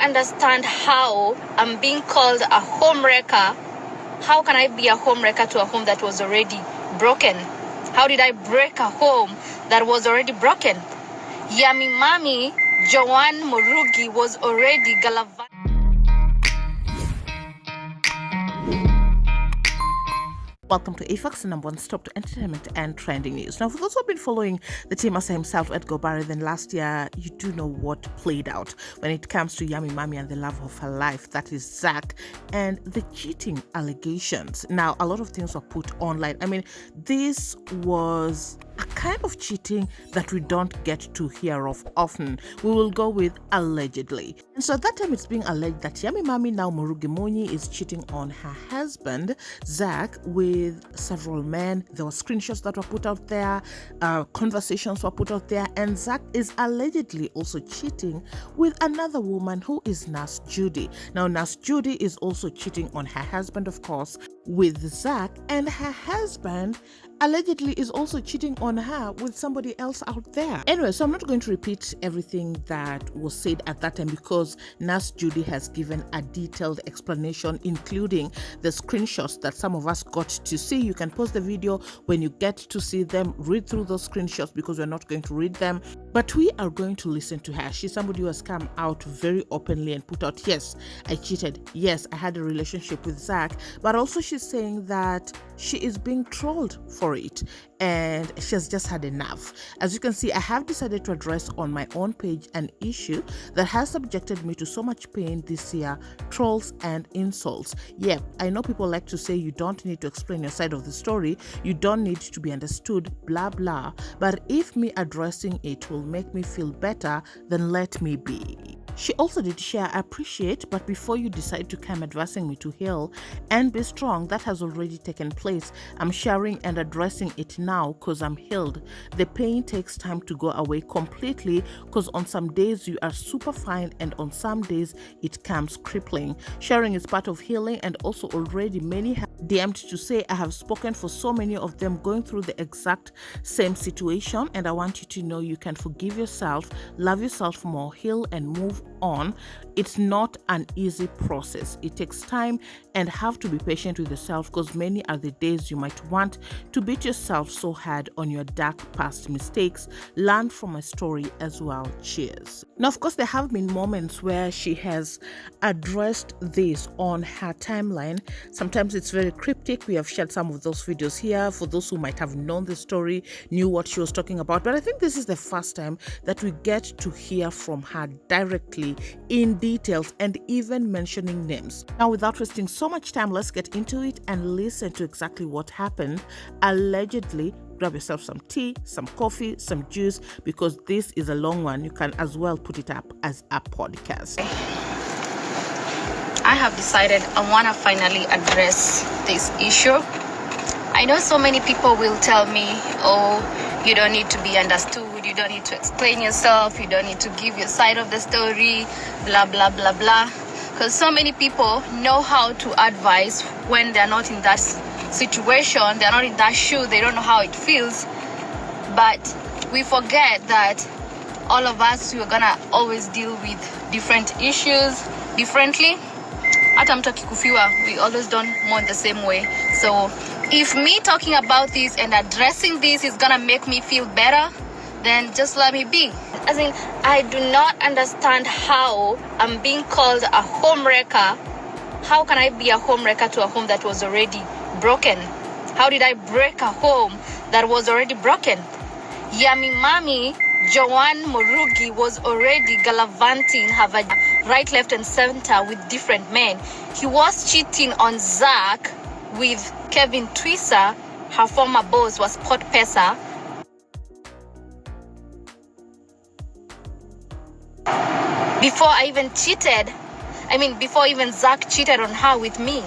understand how I'm being called a homewrecker. How can I be a homewrecker to a home that was already broken? How did I break a home that was already broken? Yummy Mommy Joanne Murugi was already gallivanting. Welcome to AFAX, the number one stop to entertainment and trending news. Now, for those who have been following the team as himself, Edgar Barry, then last year, you do know what played out when it comes to Yummy Mommy and the love of her life, that is Zack, and the cheating allegations. Now, a lot of things were put online. I mean, this was a kind of cheating that we don't get to hear of often. We will go with allegedly. And so at that time, it's being alleged that Yummy Mommy, now Murugi Munyi, is cheating on her husband, Zack, with several men. There were screenshots that were put out there, conversations were put out there, and Zack is allegedly also cheating with another woman who is Nurse Judy. Now, Nurse Judy is also cheating on her husband, of course, with Zack, and her husband allegedly is also cheating on her with somebody else out there. Anyway, so I'm not going to repeat everything that was said at that time because Nurse Judy has given a detailed explanation, including the screenshots that some of us got to see. You can pause the video when you get to see them, read through those screenshots because we're not going to read them, but we are going to listen to her. She's somebody who has come out very openly and put out, yes, I cheated, yes, I had a relationship with Zack, but also she's saying that she is being trolled for it and she has just had enough. As you can see, I have decided to address on my own page an issue that has subjected me to so much pain this year: trolls and insults. Yeah, I know people like to say you don't need to explain your side of the story, you don't need to be understood, blah blah, but if me addressing it will make me feel better, then let me be. She also did share, I appreciate, but before you decide to come advising me to heal and be strong, that has already taken place. I'm sharing and addressing it now because I'm healed. The pain takes time to go away completely because on some days you are super fine and on some days it comes crippling. Sharing is part of healing, and also already many have DM'd to say I have spoken for so many of them going through the exact same situation, and I want you to know you can forgive yourself, love yourself more, heal and move on. It's not an easy process. It takes time and have to be patient with yourself because many are the days you might want to beat yourself so hard on your dark past mistakes. Learn from my story as well. Cheers. Now, of course, there have been moments where she has addressed this on her timeline. Sometimes it's very cryptic. We have shared some of those videos here for those who might have known the story, knew what she was talking about. But I think this is the first time that we get to hear from her directly in details and even mentioning names. Now, without wasting so much time, let's get into it and listen to exactly what happened. Allegedly, grab yourself some tea, some coffee, some juice, because this is a long one. You can as well put it up as a podcast. I have decided I want to finally address this issue. I know so many people will tell me, oh, you don't need to be understood, you don't need to explain yourself, you don't need to give your side of the story, blah, blah, blah, blah. Because so many people know how to advise when they're not in that situation, they're not in that shoe, they don't know how it feels. But we forget that all of us, we're gonna always deal with different issues differently. Hata mtu akikufiwa, we always don't mourn the same way. So if me talking about this and addressing this is gonna make me feel better, then just let me be. As in, I do not understand how I'm being called a homewrecker. How can I be a homewrecker to a home that was already broken? How did I break a home that was already broken? Yummy Mommy Joanne Murugi was already gallivanting her right, left, and center with different men. He was cheating on Zack with Kevin Twisa. Her former boss was Port Pesa. Before even Zack cheated on her with me,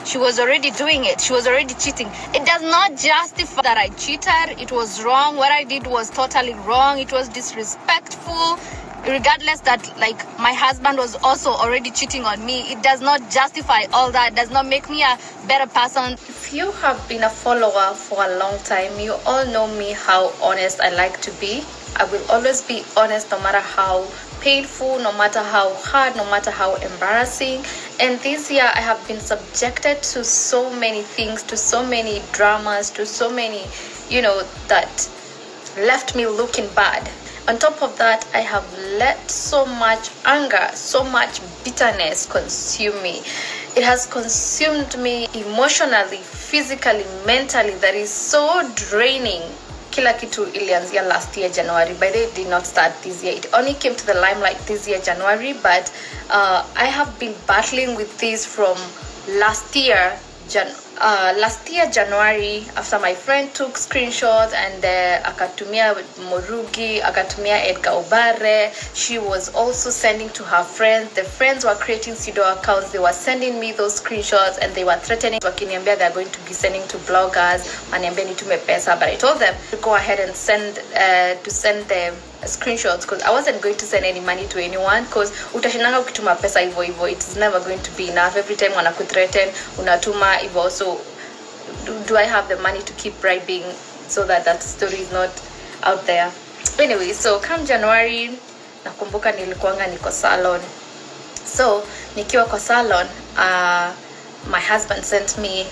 she was already doing it. She was already cheating. It does not justify that I cheated. It was wrong. What I did was totally wrong. It was disrespectful. Regardless that, like, my husband was also already cheating on me, it does not justify all that. It does not make me a better person. If you have been a follower for a long time, you all know me how honest I like to be. I will always be honest no matter how painful, no matter how hard, no matter how embarrassing. And this year I have been subjected to so many things, to so many dramas, to so many, that left me looking bad. On top of that, I have let so much anger, so much bitterness consume me. It has consumed me emotionally, physically, mentally. That is so draining. Kila kitu ilianzia last year January. By the way, it did not start this year. It only came to the limelight this year January, but I have been battling with this from last year January, after my friend took screenshots and akatumia Murugi, akatumia Edgar Obare. She was also sending to her friends. The friends were creating pseudo accounts. They were sending me those screenshots and they were threatening. Wakiniambia they're going to be sending to bloggers. Waniambia nitume pesa, but I told them to go ahead and send them screenshots, because I wasn't going to send any money to anyone, because utashinanga ukituma pesa hivyo hivyo, it's never going to be enough. Every time wanakuthreaten unatuma hivyo. So do I have the money to keep bribing so that story is not out there? Anyway, so come January, nakumbuka nilikuanga niko salon. So nikiwa kwa salon, my husband sent me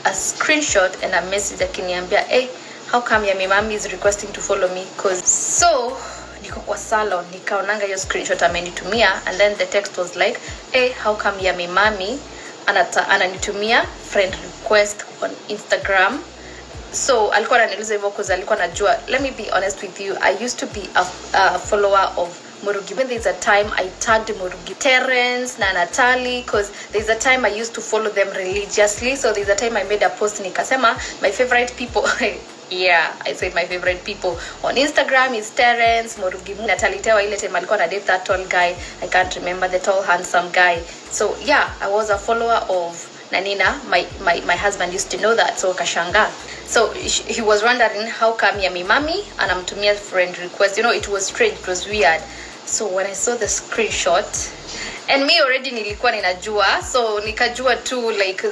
a screenshot and a message akiniambia, hey, how come Yami Mami is requesting to follow me? So niko kwa salon, nikaonanga hiyo screenshot amenitumia, and then the text was like, hey, how come Yami Mami ananitumia friend request on Instagram? So alikuwa ananiuliza hivyo because alikuwa anajua. Let me be honest with you, I used to be a follower of Murugi. When there's a time I tagged Murugi, Terence na Natalie, because there's a time I used to follow them religiously. So there's a time I made a post nikasema my favorite people yeah, I said my favorite people on Instagram is Terence, Murugi, Natalie Tewa. Ile time alikuwa na date that tall guy, I can't remember, the tall handsome guy. So yeah, I was a follower of Nanina. My husband used to know that, so kashanga. So he was wondering how come Yami Mami anamtumia friend request. It was strange, it was weird. So when I saw the screenshot, and me already nilikuwa ninajua, so nikajua tu like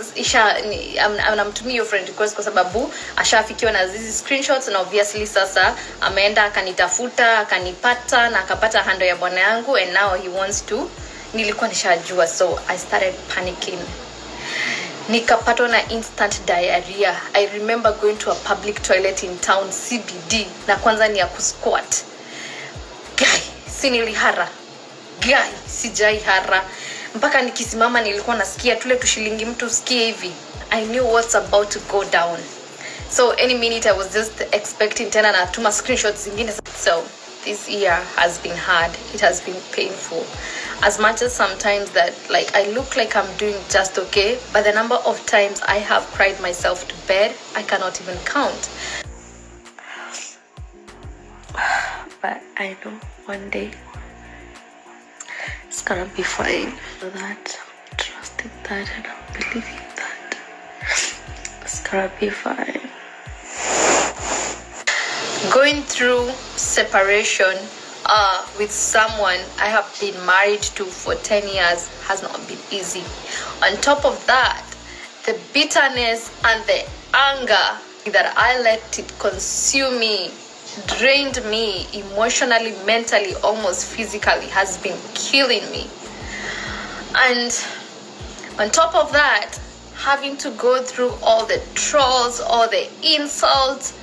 anamtumia your friend request kwa sababu ashafikiwa na hizi screenshots, na obviously sasa ameenda akanitafuta, akanipata na akapata handle ya bwana yangu, and now he wants to. Nilikuwa nishajua, so I started panicking. Nikapatwa na instant diarrhea. I remember going to a public toilet in town CBD, na kwanza ni ya kusquat. Guy, sinilihara. Guy, sijai hara. Mpaka nikisimama nilikuwa nasikia tule tushilingi mtu usikie hivi. I knew what's about to go down. So any minute I was just expecting tena na tuma screenshots zingine. So this year has been hard. It has been painful. As much as sometimes that like I look like I'm doing just okay, but the number of times I have cried myself to bed, I cannot even count. But I know one day it's gonna be fine. So that I'm trusting that and I'm believing that it's gonna be fine. Going through separation with someone I have been married to for 10 years has not been easy. On top of that, the bitterness and the anger that I let it consume me, drained me emotionally, mentally, almost physically, has been killing me. And on top of that, having to go through all the trolls, all the insults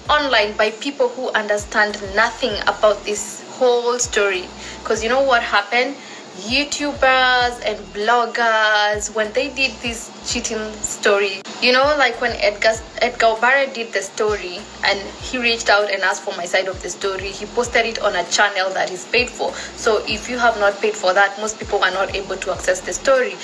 online by people who understand nothing about this whole story. Because you know what happened? YouTubers and bloggers, when they did this cheating story, like when Edgar Obare did the story and he reached out and asked for my side of the story, he posted it on a channel that is paid for. So if you have not paid for that, most people are not able to access the story.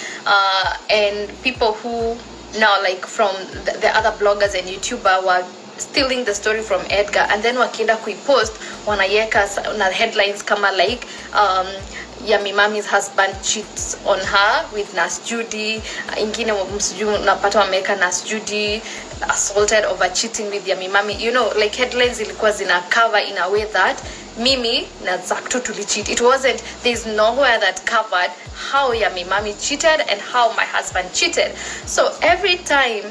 And people who now, like from the other bloggers and YouTuber, were stealing the story from Edgar, and then wakienda kuipost wanaiweka na headlines kama like Yami Mami's husband cheats on her with Nurse Judy, ingine msijui unapata wameweka Nurse Judy assaulted over cheating with Yami Mami. Like headlines ilikuwa zina cover in a way that Mimi na Zack tulicheat. It wasn't, there's nowhere that covered how Yami Mami cheated and how my husband cheated. So every time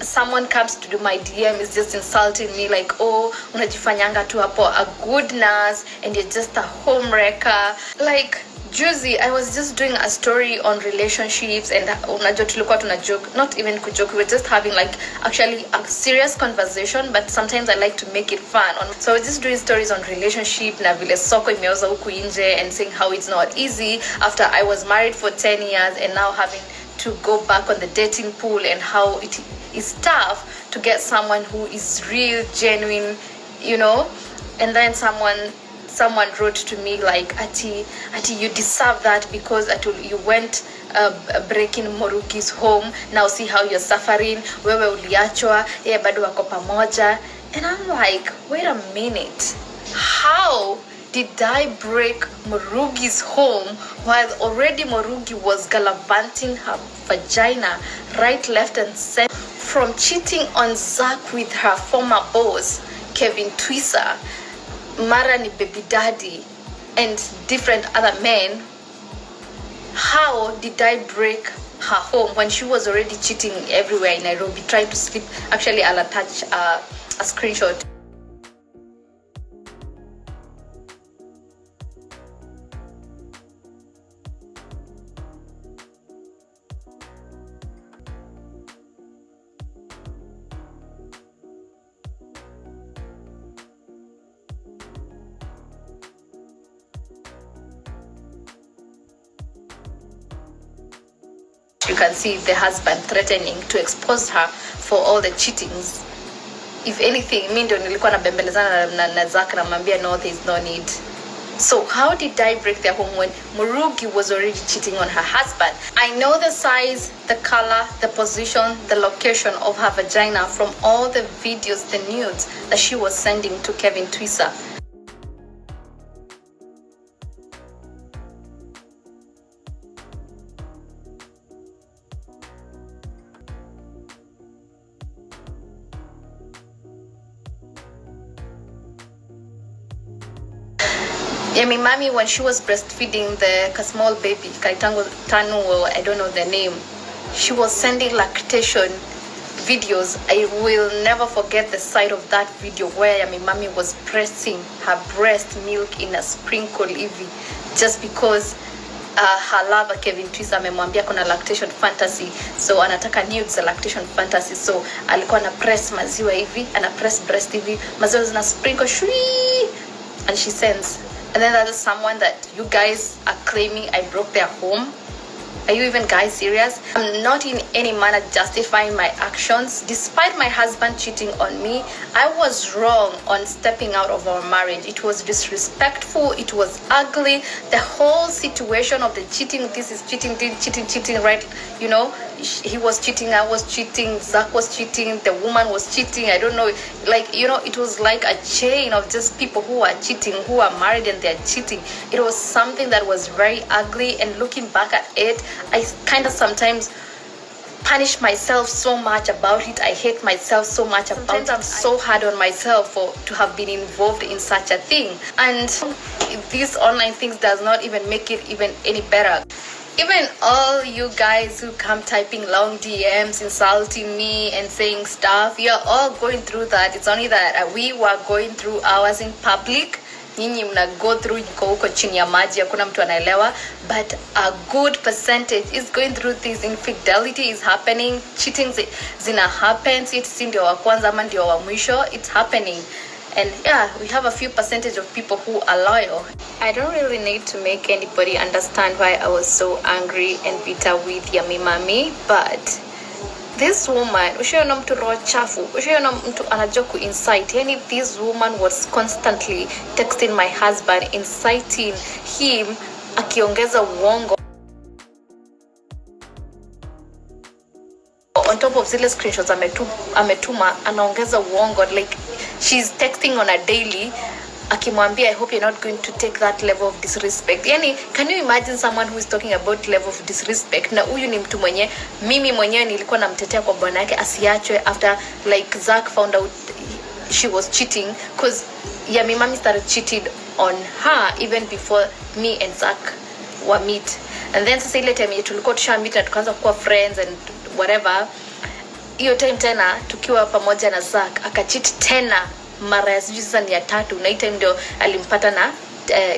someone comes to do my DM is just insulting me like, oh, unajifanyanga tu hapo a good nurse and you're just a homewrecker. Like Judy, I was just doing a story on relationships and unajua tulikuwa tuna joke, not even kujoke, we were just having like actually a serious conversation, but sometimes I like to make it fun. So I was just doing stories on relationship na vile soko imeoza huku nje and saying how it's not easy after I was married for 10 years and now having to go back on the dating pool and how it is tough to get someone who is real, genuine, you know. And then someone wrote to me like, Ati, you deserve that because you went breaking Murugi's home. Now see how you're suffering. Wewe uliachwa, bado wako pamoja. And I'm like, wait a minute. How did I break Murugi's home while already Murugi was gallivanting her vagina right, left, and center from cheating on Zack with her former boss, Kevin Twisa, Mara ni baby daddy, and different other men? How did I break her home when she was already cheating everywhere in Nairobi, trying to sleep? Actually, I'll attach a screenshot. You can see the husband threatening to expose her for all the cheatings. If anything, mimi ndio nilikuwa nabembelezana na Zack na mwambia no, there is no need. So how did I break their home when Murugi was already cheating on her husband? I know the size, the color, the position, the location of her vagina from all the videos, the nudes that she was sending to Kevin Twisa. Yami Mami, when she was breastfeeding the small baby, Kaitango Tanu, I don't know the name, she was sending lactation videos. I will never forget the sight of that video where Yami Mami was pressing her breast milk in a sprinkle hivi, just because her lover Kevin Twisa amemwambia kuna lactation fantasy, so anataka nudes za lactation fantasy, so alikuwa na press maziwa hivi, ana press breast hivi, maziwa zina sprinkle shui, and she sends. And then there's someone that you guys are claiming I broke their home. Are you even guys serious? I'm not in any manner justifying my actions. Despite my husband cheating on me, I was wrong on stepping out of our marriage. It was disrespectful. It was ugly. The whole situation of the cheating, this is cheating, cheating, right? You know, he was cheating, I was cheating, Zack was cheating, the woman was cheating. I don't know. Like, you know, it was like a chain of just people who are cheating, who are married and they're cheating. It was something that was very ugly, and looking back at it, I kind of sometimes punish myself so much about it. I hate myself so much about it. I'm so hard on myself to have been involved in such a thing. And these online things does not even make it even any better. Even all you guys who come typing long DMs, insulting me and saying stuff, you're all going through that. It's only that we were going through ours in public. Nyinyi mna go through yuko huko chini ya maji, hakuna mtu anaelewa, but a good percentage is going through this. Infidelity is happening, cheating zina happen, si ndio wa kwanza ama ndio wa mwisho, it's happening. And yeah, we have a few percentage of people who are loyal. I don't really need to make anybody understand why I was so angry and bitter with Yami Mami, but this woman, ushaona mtu roho chafu, ushaona mtu anajua ku-incite. Yani this woman was constantly texting my husband, inciting him, akiongeza uongo. On top of zile screenshots ametuma, anaongeza uongo. Like, she's texting on a daily, akimwambia, I hope you're not going to take that level of disrespect. Yani, can you imagine someone who is talking about level of disrespect? Na huyu ni mtu mwenye, mimi mwenyewe nilikuwa namtetea kwa bwana yake asiachwe after like Zack found out she was cheating, because Yami Mami started cheating on her even before me and Zack were meet. And then sasa ile time tulikuwa tusha meet na tukaanza kuwa friends and whatever, hiyo time tena tukiwa pamoja na Zack akacheat tena mara ya sijui sasa ni ya 3, na hiyo time ndio alimpata na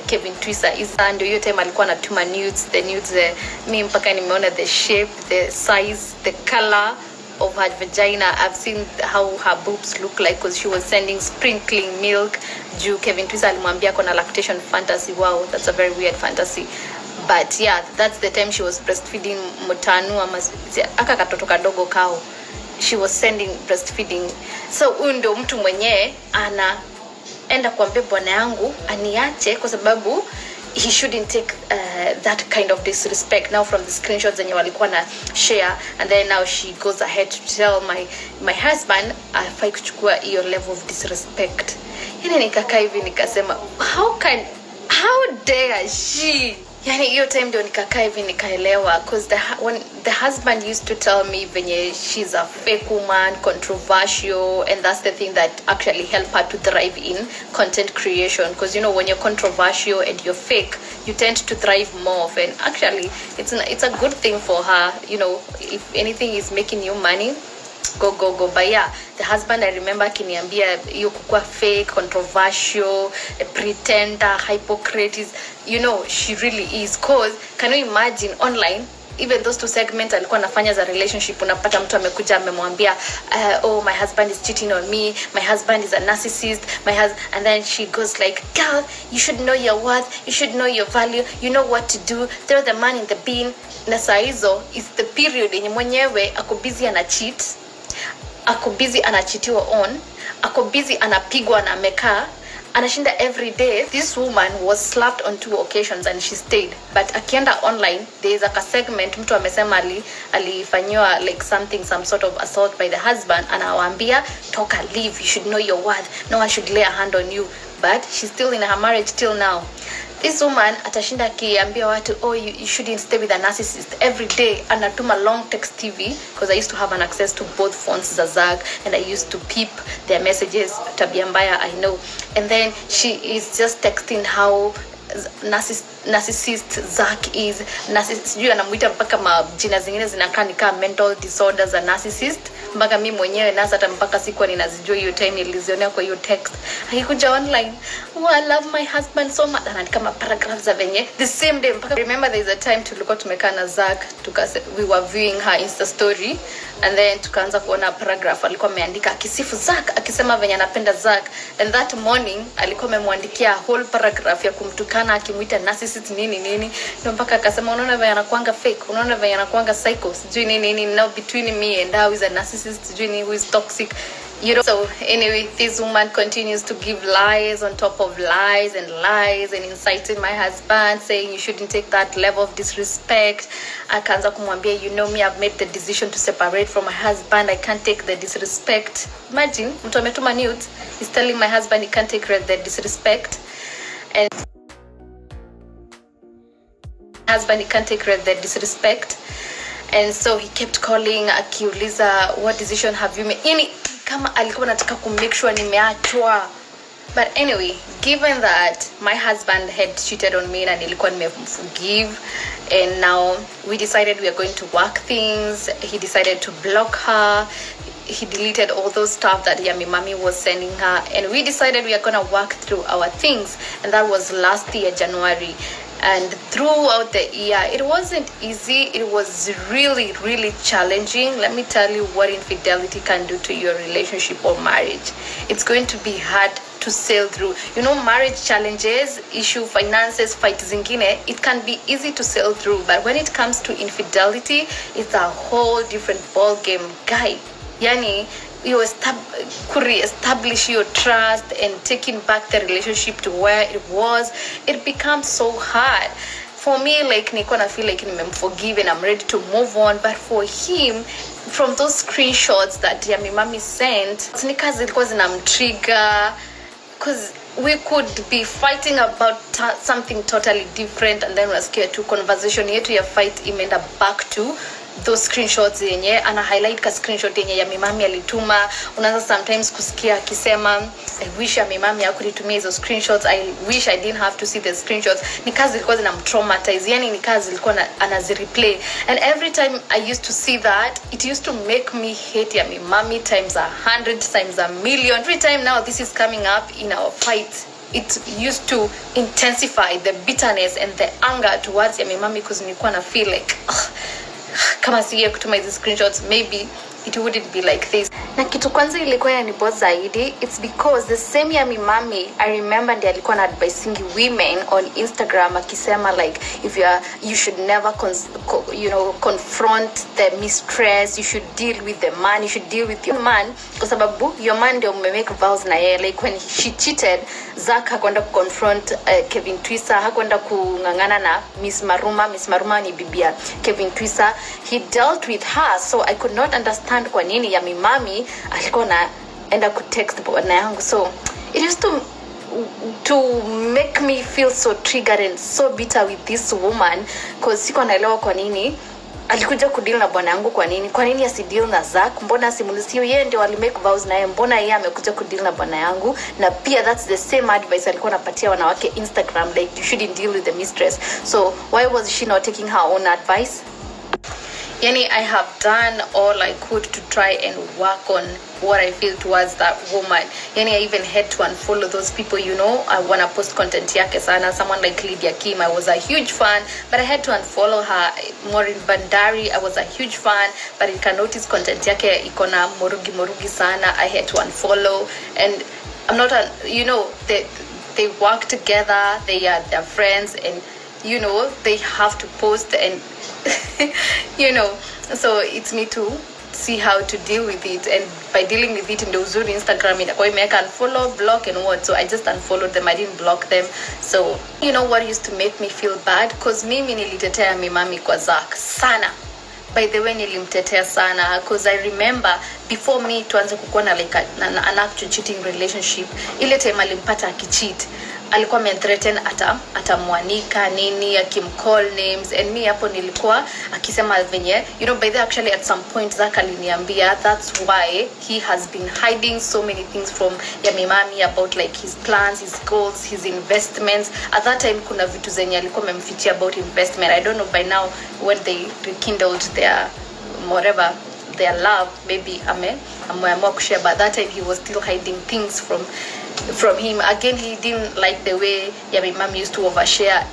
Kevin Twisa. Isa ndio hiyo time alikuwa anatuma nudes, the nudes mimi mpaka nimeona the shape, the size, the color of her vagina. I've seen how her boobs look like because she was sending sprinkling milk. Juu Kevin Twisa alimwambia kona lactation fantasy. Wow, that's a very weird fantasy. But yeah, that's the time she was breastfeeding Mutanu ama aka katoto kadogo kao. She was sending breastfeeding. So huyu ndio mtu mwenyewe anaenda kuambia bwana yangu aniache kwa sababu he shouldn't take that kind of disrespect. Now from the screenshots zenye walikuwa na share, and then now she goes ahead to tell my husband afai kuchukua hiyo level of disrespect. Yani nikakaa hivi nikasema how dare she. Yani hiyo time ndio nikakaa hivi nikaelewa, because when the husband used to tell me venye she's a fake woman, controversial, and that's the thing that actually helped her to thrive in content creation. Because you know, when you're controversial and you're fake, you tend to thrive more often. Actually, it's a good thing for her. You know, if anything is making you money, go. But yeah, the husband, I remember akiniambia hiyo kukua fake, controversial, a pretender, hypocrite is, you know, she really is. Cause can you imagine online, even those 2 segments alikuwa anafanya za relationship, unapata mtu amekuja amemwambia oh, my husband is cheating on me, my husband is a narcissist, and then she goes like, girl, you should know your worth, you should know your value, you know what to do, throw the man in the bin. Na saa hizo is the period yenye mwenyewe ako busy ana cheat, ako busy anachitiwa on, ako busy anapigwa na amekaa, anashinda every day. This woman was slapped on 2 occasions and she stayed. But akienda online, there is a segment mtu amesema alifanywa like some sort of assault by the husband, anawaambia toka, leave, you should know your worth, no one should lay a hand on you. But she's still in her marriage till now. This woman atashinda akiambia watu, oh, you shouldn't stay with a narcissist. Every day anatuma long text TV, because I used to have an access to both phones za Zack, and I used to peep their messages. Tabia mbaya, I know. And then she is just texting how narcissist Zack is. Sijui anamuita mpaka majina zingine zinakaa ni kama mental disorders za narcissist. Mpaka mimi mwenyewe nasa hata mpaka sikuwa ninazijua hiyo time nilizionea kwa hiyo text. Akikuja online, oh, I love my husband so much. Anaandika paragraphs za venye the same day. Mpaka remember there is a time tulikuwa tumekaa na Zack, we were viewing her Insta story, and then tukaanza kuona paragraph alikuwa ameandika akisifu Zack, akisema venye anapenda Zack, and that morning alikuwa amemwandikia whole paragraph ya kumtukana akimuita narcissist nini. Ndio mpaka akasema unaona venye anakuanga fake, unaona venye anakuanga psycho, sijui nini. Now between me and her is a narcissist, sijui who is toxic. You know, so anyway, this woman continues to give lies on top of lies and inciting my husband, saying you shouldn't take that level of disrespect. Akaanza kumwambia, you know me, I've made the decision to separate from my husband, I can't take the disrespect. Imagine, mtu ametuma nudes, he's telling my husband he can't take the disrespect. And And so he kept calling, akiuliza, what decision have you made? Yani kama alikuwa anataka kumake sure nimeachwa. But anyway, given that my husband had cheated on me na nilikuwa nimemforgive, and now we decided we are going to work things. He decided to block her. He deleted all those stuff that Yummy Mommy was sending her, and we decided we are going to work through our things. And that was last year, January. And throughout the year, it wasn't easy. It was really, really challenging. Let me tell you what infidelity can do to your relationship or marriage. It's going to be hard to sail through. You know, marriage challenges, issue, finances, fight zingine, it can be easy to sail through. But when it comes to infidelity, it's a whole different ball game. Guy, yani, you establish your trust and taking back the relationship to where it was, it becomes so hard. For me, like, niko na feel like I'm forgiven, I'm ready to move on. But for him, from those screenshots that Yummy Mommy sent, nika zilikuwa zinamtrigger, because we could be fighting about something totally different, and then unasikia tu conversation yetu ya fight imeenda back to those screenshots yenye ana highlight ka screenshot yenye ya mimami alituma. Unaanza sometimes kusikia akisema I wish ya mimami hakunitumia hizo screenshots, I wish I didn't have to see the screenshots. Ni kazi zilikuwa zinamtraumatize, yani ni kazi zilikuwa anazireplay, and every time I used to see that, it used to make me hate ya mimami times 100 times a million. Every time now this is coming up in our fight, it used to intensify the bitterness and the anger towards ya mimami, because nilikuwa na feel like kama siye kutuma hizi screenshots maybe it wouldn't be like this. Na kitu kwanza ilikuwa inaniboza zaidi, it's because the same ya mimami I remember ndiye alikuwa na advising women on Instagram akisema like if you should never confront the mistress, you should deal with the man, you should deal with your man, kwa sababu your man ndio mmemake vows na yeye. Like when she cheated, Zack hakwenda confront Kevin Twisa, hakwenda kungangana na Miss Maruma ni bibia Kevin Twisa, he dealt with her. So I could not understand kwa nini ya mimami alikuwa naenda kutext bwana yangu. So it used to make me feel so triggered and so bitter with this woman, because siko naelewa kwa nini alikuja kudeal na bwana yangu. Kwa nini asideal na Zack? Mbona asimulisio yeye ndio alimake vows na yeye? Mbona yeye amekuja kudeal na bwana yangu? Na pia that's the same advice alikuwa anapatia wanawake Instagram, like you shouldn't deal with the mistress. So why was she not taking her own advice? Yani, I have done all I could to try and work on what I feel towards that woman. Yani, I even had to unfollow those people, I wanna post content yake sana. Someone like Lydia Kim, I was a huge fan, but I had to unfollow her. Maureen Bandari, I was a huge fan, but I can notice content yake ikona Murugi sana. I had to unfollow, and I'm not they work together, they are their friends, and they have to post, and so it's me to see how to deal with it. And by dealing with it in the uzuri Instagram, I can unfollow, block, and what. So I just unfollowed them, I didn't block them. So what used to make me feel bad, because mimi nilitetea mimami kwa Zack sana. By the way, nilimtetea sana, because I remember before me tuanze kukuwa na like an actual cheating relationship, ile time alimpata akicheat, alikuwa threaten atamwanika nini, akimcall names, and me hapo nilikuwa akisema venye by the actually at some point Zack aliniambia that's why he has been hiding so many things from ya mimami about like his plans, his goals, his investments. At that time kuna vitu zenye alikuwa amemfichia about investment. I don't know by now when they rekindled their whatever their love, maybe ameamua kushare, but that time he was still hiding things from him. Again, he didn't like the way my mom used to overshare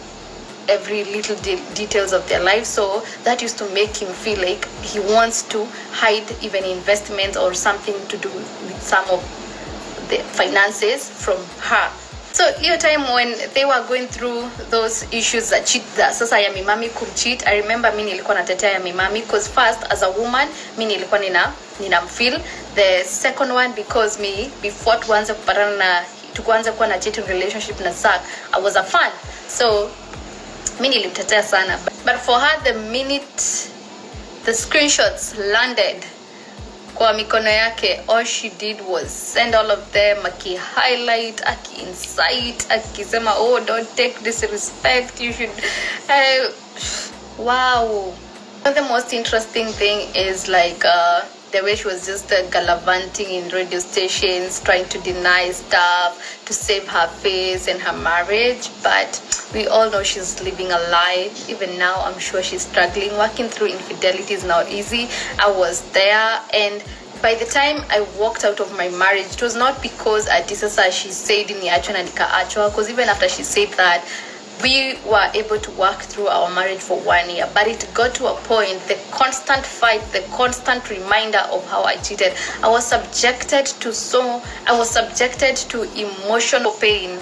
every little details of their life, so that used to make him feel like he wants to hide even investments or something to do with some of the finances from her. So hiyo time when they were going through those issues that sasa ya mimami kumcheat, I remember mimi nilikuwa natetea ya mimami, because first as a woman mimi nilikuwa ninamfeel. The second one, because me before tuanze kuwa na cheating relationship na Zack, I was a fan, so mimi nilimtetea sana. But for her, the minute the screenshots landed kwa mikono yake, all she did was send all of them, highlight, incite, akisema oh don't take disrespect, you should wow. The most interesting thing is like the way she was just gallivanting in radio stations, trying to deny stuff to save her face and her marriage. But we all know she's living a lie. Even now, I'm sure she's struggling. Working through infidelity is not easy. I was there, and by the time I walked out of my marriage, it was not because she said niachwe na nikaachwa, because even after she said that, we were able to work through our marriage for 1 year. But it got to a point, the constant fight, the constant reminder of how I cheated, I was subjected to emotional pain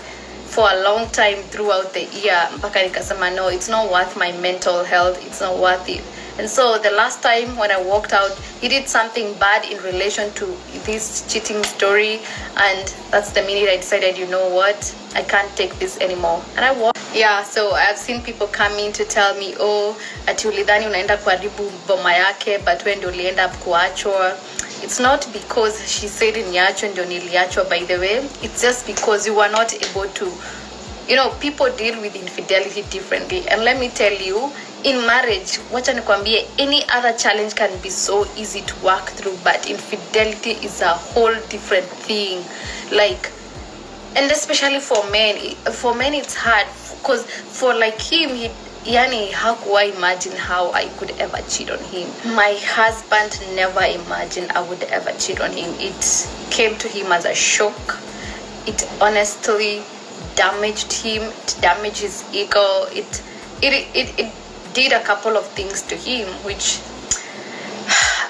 for a long time throughout the year. Mpaka nikasema no, it's not worth my mental health, it's not worth it. And so the last time when I walked out, he did something bad in relation to this cheating story, and that's the minute I decided, you know what, I can't take this anymore. And I walked. Yeah, so I've seen people come in to tell me, oh, ati ulidhani unaenda kuharibu boma yake, but when do ulienda up kuachwa. It's not because she said niachwe ndio niliachwa, by the way. It's just because you were not able to people deal with infidelity differently. And let me tell you, in marriage, wacha nikwambie, any other challenge can be so easy to work through, but infidelity is a whole different thing. Like, and especially for men it's hard, because for like him, how could I imagine how I could ever cheat on him? My husband never imagined I would ever cheat on him. It came to him as a shock. It honestly damaged him. It damaged his ego. It did a couple of things to him, which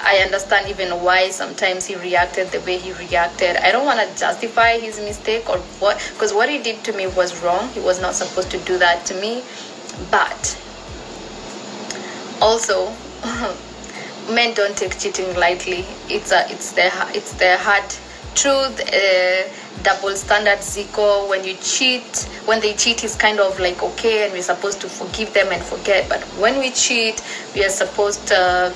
I understand even why sometimes he reacted the way he reacted. I don't want to justify his mistake or what, because what he did to me was wrong. He was not supposed to do that to me. But also, men don't take cheating lightly. It's their hard truth. Double standard Zico. When they cheat, is kind of like okay, and we're supposed to forgive them and forget. But when we cheat, we are supposed to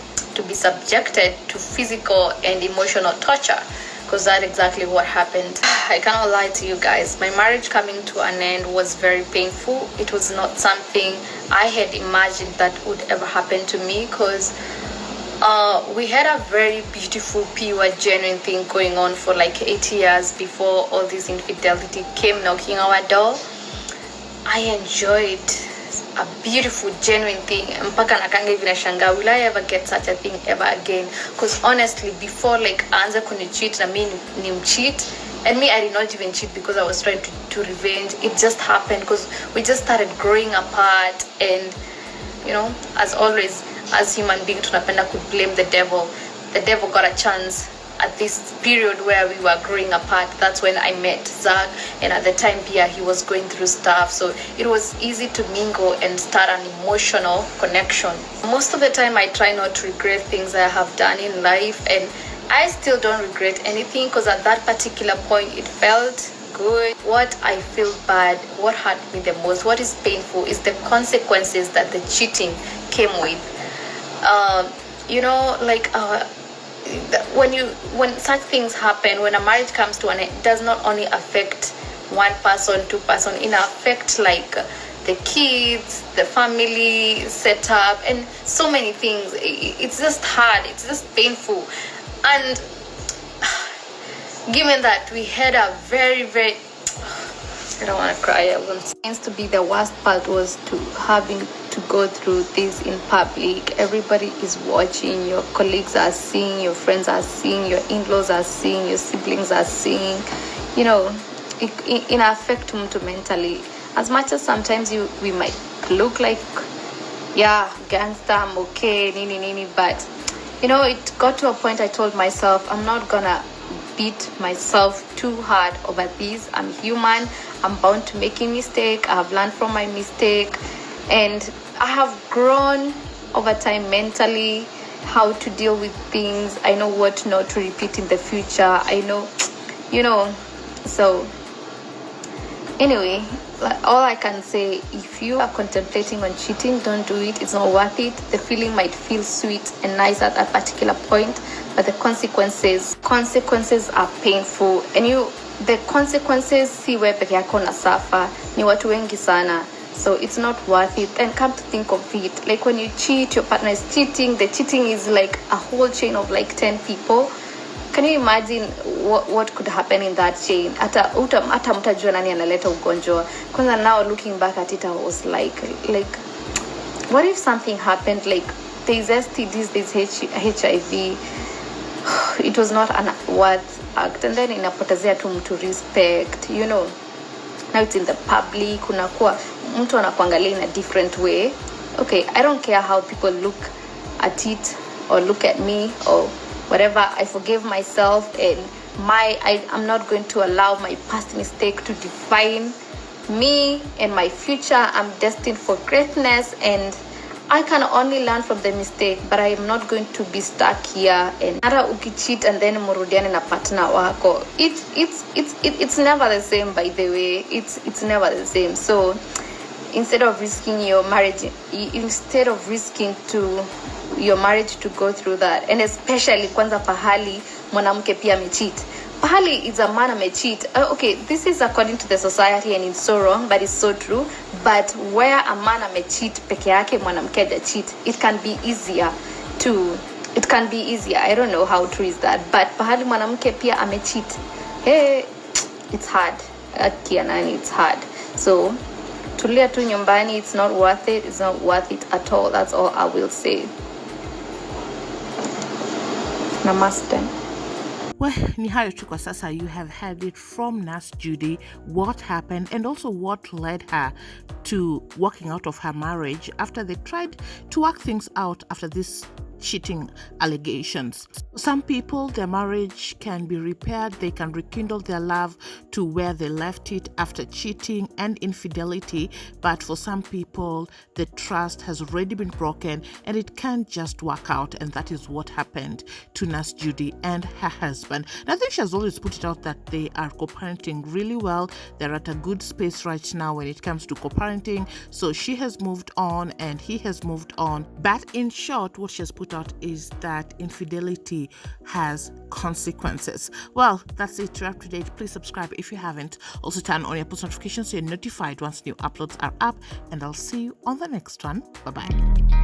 be subjected to physical and emotional torture, because that's exactly what happened. I cannot lie to you guys. My marriage coming to an end was very painful. It was not something I had imagined that would ever happen to me, because we had a very beautiful, pure, genuine thing going on for like 8 years before all this infidelity came knocking our door. I enjoyed a beautiful, genuine thing. Mpaka nakanga hivi nashangaa, will I ever get such a thing ever again? Because honestly, before like aanze kunicheat na mimi nimcheat, and me I did not even cheat because I was trying to revenge. It just happened because we just started growing apart, and as always, as human beings tunapenda could blame the devil. The devil got a chance at this period where we were growing apart. That's when I met Zack, and at the time Pia, he was going through stuff, so it was easy to mingle and start an emotional connection. Most of the time I try not to regret things I have done in life, and I still don't regret anything, because at that particular point it felt good. What I feel bad, what hurt me the most, what is painful is the consequences that the cheating came with. When such things happen, when a marriage comes to an end, it does not only affect one person, two person, it affects like the kids, the family setup, and so many things. It's just hard, it's just painful. And given that we had a very, very, I don't want to cry. Seems to be the worst part was to having to go through this in public. Everybody is watching. Your colleagues are seeing, your friends are seeing, your in-laws are seeing, your siblings are seeing. It affects mtu mentally. As much as sometimes we might look like, gangster, I'm okay, nini, but it got to a point I told myself, I'm not gonna beat myself too hard over this. I'm human. I'm bound to make a mistake. I have learned from my mistake, and I have grown over time mentally, how to deal with things. I know what not to repeat in the future. I know, so anyway, all I can say, if you are contemplating on cheating, don't do it. It's not worth it. The feeling might feel sweet and nice at that particular point, but the consequences are painful, and the consequences si wewe peke yako na suffer, ni watu wengi sana. So it's not worth it. And come to think of it, like when you cheat, your partner is cheating. The cheating is like a whole chain of like 10 people. Can you imagine what could happen in that chain? Hata mtajua nani analeta ugonjwa. Kwanza, now looking back at it, I was like, what if something happened? Like there's STDs, there's HIV. It was not an worth act, and then inapotezea tu mtu respect. Now it's in the public, unakuwa mtu anakuangalia in a different way. Okay, I don't care how people look at it or look at me or whatever. I forgive myself, and I'm not going to allow my past mistake to define me and my future. I'm destined for greatness, and I can only learn from the mistake, but I am not going to be stuck here. And hata ukicheat and then murudiane na partner wako, it's never the same. By the way, it's never the same. So instead of risking your marriage, instead of risking to your marriage to go through that, and especially kwanza pahali mwanamke pia amecheat, pahali is a man may cheat. Okay, this is according to the society and it's so wrong, but it's so true. But where a man may cheat peke yake mwanamke haja cheat, it can be easier to, it can be easier. I don't know how true is that, but pahali mwanamke pia ame cheat, hey, it's hard. Kianani, it's hard. So tulia tu nyumbani, it's not worth it. It's not worth it at all. That's all I will say. Namaste. Well, ni hayo tu kwa sasa. You have heard it from Nurse Judy, what happened and also what led her to walking out of her marriage after they tried to work things out after this cheating allegations. Some people, their marriage can be repaired, they can rekindle their love to where they left it after cheating and infidelity, but for some people the trust has already been broken and it can't just work out, and that is what happened to Nurse Judy and her husband. And I think she has always put it out that they are co-parenting really well. They're at a good space right now when it comes to co-parenting, so she has moved on and he has moved on. But in short, what she has put out is that infidelity has consequences. Well, that's it. You're up to date. Please subscribe if you haven't. Also turn on your post notifications so you're notified once new uploads are up, and I'll see you on the next one. Bye bye.